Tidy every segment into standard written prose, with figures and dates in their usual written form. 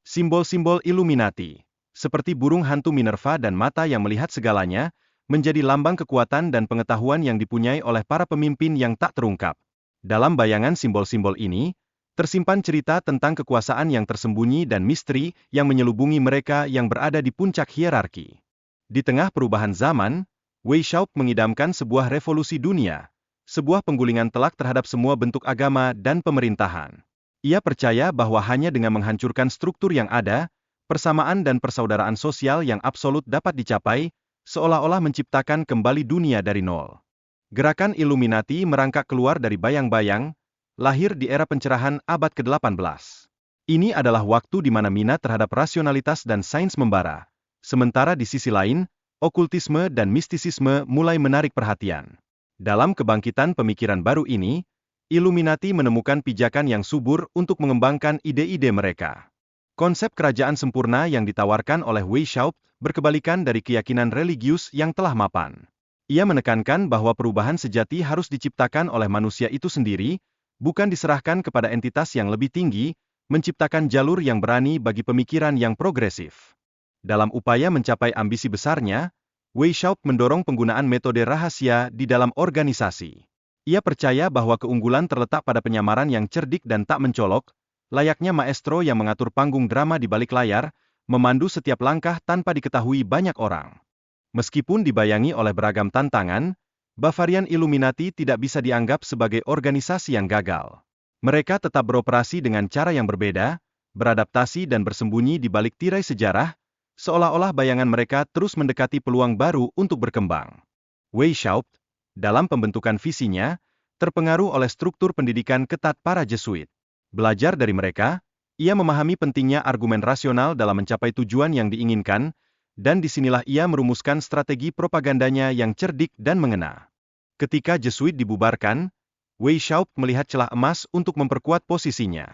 Simbol-simbol Illuminati, seperti burung hantu Minerva dan mata yang melihat segalanya, menjadi lambang kekuatan dan pengetahuan yang dipunyai oleh para pemimpin yang tak terungkap. Dalam bayangan simbol-simbol ini, tersimpan cerita tentang kekuasaan yang tersembunyi dan misteri yang menyelubungi mereka yang berada di puncak hierarki. Di tengah perubahan zaman, Wei Xiaope mengidamkan sebuah revolusi dunia, sebuah penggulingan telak terhadap semua bentuk agama dan pemerintahan. Ia percaya bahwa hanya dengan menghancurkan struktur yang ada, persamaan dan persaudaraan sosial yang absolut dapat dicapai, seolah-olah menciptakan kembali dunia dari nol. Gerakan Illuminati merangkak keluar dari bayang-bayang, lahir di era pencerahan abad ke-18. Ini adalah waktu di mana minat terhadap rasionalitas dan sains membara. Sementara di sisi lain, okultisme dan mistisisme mulai menarik perhatian. Dalam kebangkitan pemikiran baru ini, Illuminati menemukan pijakan yang subur untuk mengembangkan ide-ide mereka. Konsep kerajaan sempurna yang ditawarkan oleh Wei Xiaope berkebalikan dari keyakinan religius yang telah mapan. Ia menekankan bahwa perubahan sejati harus diciptakan oleh manusia itu sendiri, bukan diserahkan kepada entitas yang lebih tinggi, menciptakan jalur yang berani bagi pemikiran yang progresif. Dalam upaya mencapai ambisi besarnya, Wei Xiaope mendorong penggunaan metode rahasia di dalam organisasi. Ia percaya bahwa keunggulan terletak pada penyamaran yang cerdik dan tak mencolok, layaknya maestro yang mengatur panggung drama di balik layar, memandu setiap langkah tanpa diketahui banyak orang. Meskipun dibayangi oleh beragam tantangan, Bavarian Illuminati tidak bisa dianggap sebagai organisasi yang gagal. Mereka tetap beroperasi dengan cara yang berbeda, beradaptasi dan bersembunyi di balik tirai sejarah, seolah-olah bayangan mereka terus mendekati peluang baru untuk berkembang. Wei Xiaope, dalam pembentukan visinya, terpengaruh oleh struktur pendidikan ketat para Jesuit. Belajar dari mereka, ia memahami pentingnya argumen rasional dalam mencapai tujuan yang diinginkan, dan disinilah ia merumuskan strategi propagandanya yang cerdik dan mengena. Ketika Jesuit dibubarkan, Wei Xiaope melihat celah emas untuk memperkuat posisinya.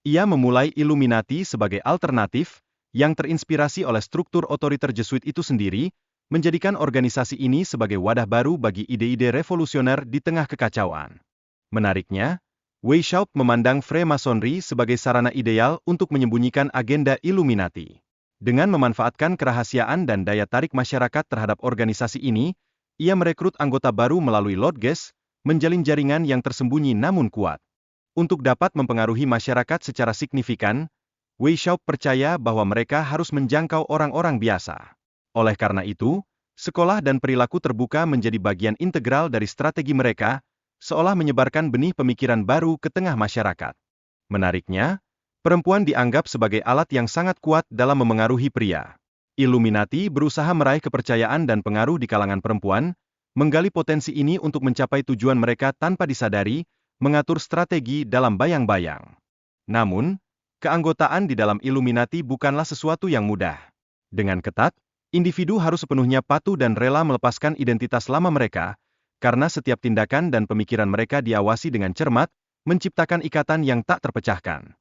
Ia memulai Illuminati sebagai alternatif, yang terinspirasi oleh struktur otoriter Jesuit itu sendiri, menjadikan organisasi ini sebagai wadah baru bagi ide-ide revolusioner di tengah kekacauan. Menariknya, Wei Xiaope memandang Freemasonry sebagai sarana ideal untuk menyembunyikan agenda Illuminati. Dengan memanfaatkan kerahasiaan dan daya tarik masyarakat terhadap organisasi ini, ia merekrut anggota baru melalui lodges, menjalin jaringan yang tersembunyi namun kuat. Untuk dapat mempengaruhi masyarakat secara signifikan, Wei Xiaope percaya bahwa mereka harus menjangkau orang-orang biasa. Oleh karena itu, sekolah dan perilaku terbuka menjadi bagian integral dari strategi mereka, seolah menyebarkan benih pemikiran baru ke tengah masyarakat. Menariknya, perempuan dianggap sebagai alat yang sangat kuat dalam memengaruhi pria. Illuminati berusaha meraih kepercayaan dan pengaruh di kalangan perempuan, menggali potensi ini untuk mencapai tujuan mereka tanpa disadari, mengatur strategi dalam bayang-bayang. Namun, keanggotaan di dalam Illuminati bukanlah sesuatu yang mudah. Dengan ketat, individu harus sepenuhnya patuh dan rela melepaskan identitas lama mereka, karena setiap tindakan dan pemikiran mereka diawasi dengan cermat, menciptakan ikatan yang tak terpecahkan.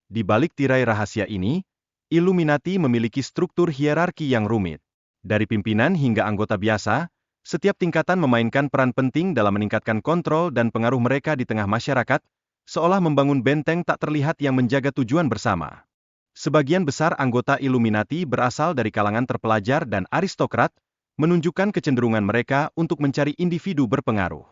Di balik tirai rahasia ini, Illuminati memiliki struktur hierarki yang rumit. Dari pimpinan hingga anggota biasa, setiap tingkatan memainkan peran penting dalam meningkatkan kontrol dan pengaruh mereka di tengah masyarakat, seolah membangun benteng tak terlihat yang menjaga tujuan bersama. Sebagian besar anggota Illuminati berasal dari kalangan terpelajar dan aristokrat, menunjukkan kecenderungan mereka untuk mencari individu berpengaruh.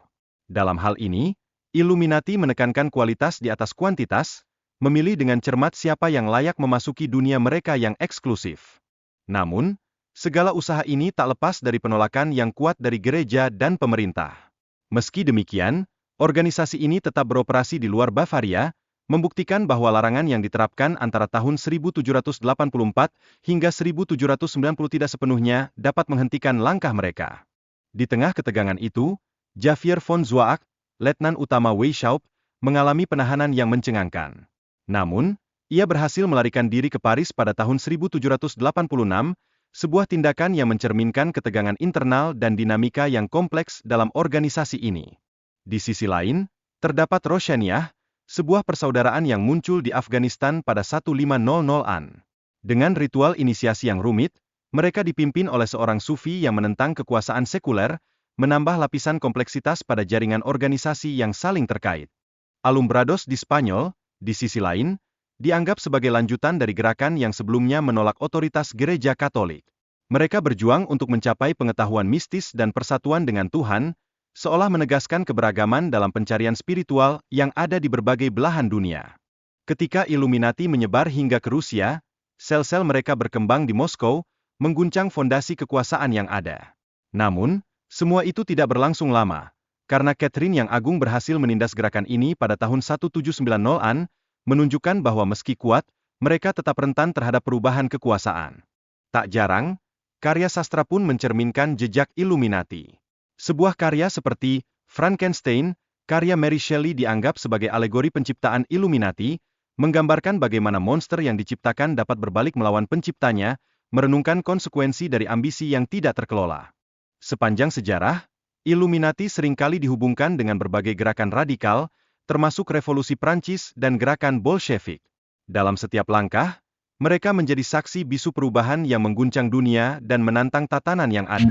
Dalam hal ini, Illuminati menekankan kualitas di atas kuantitas, memilih dengan cermat siapa yang layak memasuki dunia mereka yang eksklusif. Namun, segala usaha ini tak lepas dari penolakan yang kuat dari gereja dan pemerintah. Meski demikian, organisasi ini tetap beroperasi di luar Bavaria, membuktikan bahwa larangan yang diterapkan antara tahun 1784 hingga 1790 tidak sepenuhnya dapat menghentikan langkah mereka. Di tengah ketegangan itu, Javier von Zwaak, letnan utama Wei Xiaope, mengalami penahanan yang mencengangkan. Namun, ia berhasil melarikan diri ke Paris pada tahun 1786, sebuah tindakan yang mencerminkan ketegangan internal dan dinamika yang kompleks dalam organisasi ini. Di sisi lain, terdapat Roshaniyah, sebuah persaudaraan yang muncul di Afghanistan pada 1500-an. Dengan ritual inisiasi yang rumit, mereka dipimpin oleh seorang sufi yang menentang kekuasaan sekuler, menambah lapisan kompleksitas pada jaringan organisasi yang saling terkait. Alumbrados di Spanyol, di sisi lain, dianggap sebagai lanjutan dari gerakan yang sebelumnya menolak otoritas Gereja Katolik. Mereka berjuang untuk mencapai pengetahuan mistis dan persatuan dengan Tuhan, seolah menegaskan keberagaman dalam pencarian spiritual yang ada di berbagai belahan dunia. Ketika Illuminati menyebar hingga ke Rusia, sel-sel mereka berkembang di Moskow, mengguncang fondasi kekuasaan yang ada. Namun, semua itu tidak berlangsung lama, karena Catherine yang Agung berhasil menindas gerakan ini pada tahun 1790-an, menunjukkan bahwa meski kuat, mereka tetap rentan terhadap perubahan kekuasaan. Tak jarang, karya sastra pun mencerminkan jejak Illuminati. Sebuah karya seperti Frankenstein, karya Mary Shelley dianggap sebagai alegori penciptaan Illuminati, menggambarkan bagaimana monster yang diciptakan dapat berbalik melawan penciptanya, merenungkan konsekuensi dari ambisi yang tidak terkelola. Sepanjang sejarah, Illuminati seringkali dihubungkan dengan berbagai gerakan radikal, termasuk Revolusi Prancis dan gerakan Bolshevik. Dalam setiap langkah, mereka menjadi saksi bisu perubahan yang mengguncang dunia dan menantang tatanan yang ada.